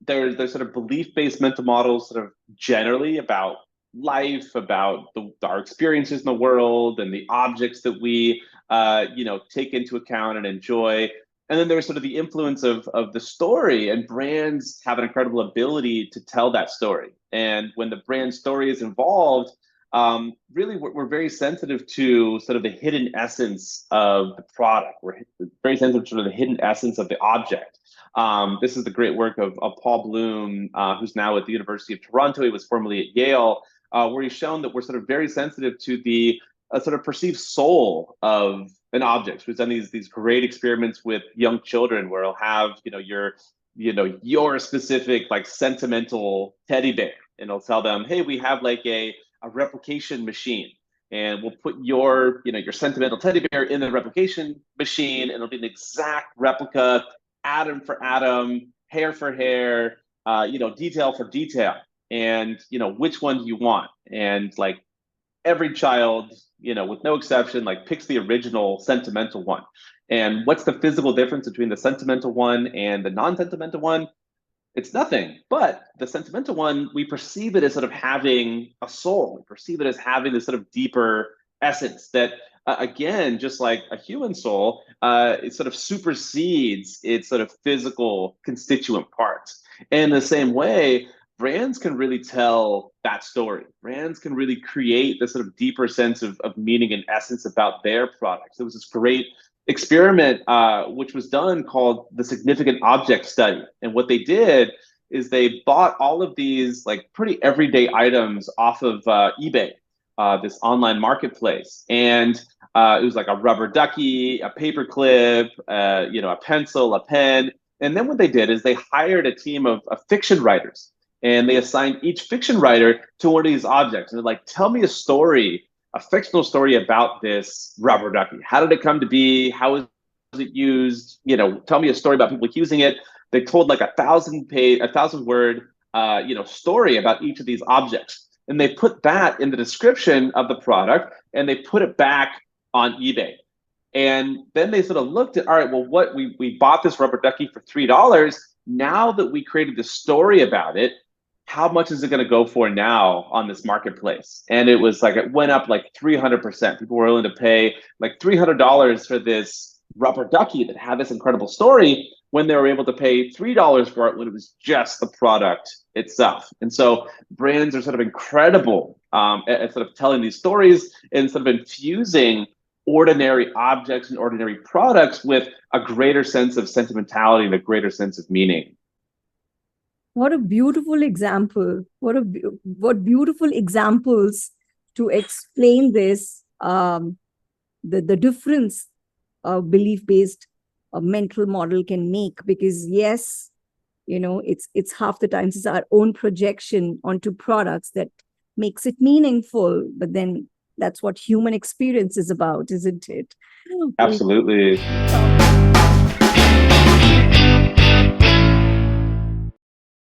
there's sort of belief-based mental models sort of generally about life, about our experiences in the world and the objects that we take into account and enjoy. And then there's sort of the influence of the story, and brands have an incredible ability to tell that story. And when the brand story is involved, really we're very sensitive to sort of the hidden essence of the product. We're very sensitive to sort of the hidden essence of the object. This is the great work of Paul Bloom, who's now at the University of Toronto. He was formerly at Yale, where he's shown that we're sort of very sensitive to the sort of perceived soul of an object. We've done these great experiments with young children where he'll have your specific like sentimental teddy bear, and he'll tell them, hey, we have like a replication machine, and we'll put your sentimental teddy bear in the replication machine, and it'll be an exact replica, atom for atom, hair for hair, detail for detail. And which one do you want? And like every child, with no exception, like picks the original sentimental one. And what's the physical difference between the sentimental one and the non-sentimental one? It's nothing. But the sentimental one, we perceive it as sort of having a soul. We perceive it as having this sort of deeper essence that, again, just like a human soul, it sort of supersedes its sort of physical constituent parts. And in the same way, brands can really tell that story. Brands can really create this sort of deeper sense of meaning and essence about their products. There was this great experiment which was done called the Significant Object Study. And what they did is they bought all of these like pretty everyday items off of eBay, this online marketplace. And it was like a rubber ducky, a paper clip, a pencil, a pen. And then what they did is they hired a team of fiction writers, and they assigned each fiction writer to one of these objects. And they're like, tell me a fictional story about this rubber ducky. How did it come to be? How was it used? Tell me a story about people using it. They told like a 1,000-word, story about each of these objects. And they put that in the description of the product, and they put it back on eBay. And then they sort of looked at, all right, well, we bought this rubber ducky for $3. Now that we created the story about it, how much is it going to go for now on this marketplace? And it went up like 300%. People were willing to pay like $300 for this rubber ducky that had this incredible story, when they were able to pay $3 for it when it was just the product itself. And so brands are sort of incredible at sort of telling these stories and sort of infusing ordinary objects and ordinary products with a greater sense of sentimentality and a greater sense of meaning. What a beautiful example. What beautiful examples to explain this, the difference a belief-based mental model can make. Because yes, it's half the times it's our own projection onto products that makes it meaningful, but then that's what human experience is about, isn't it? Absolutely.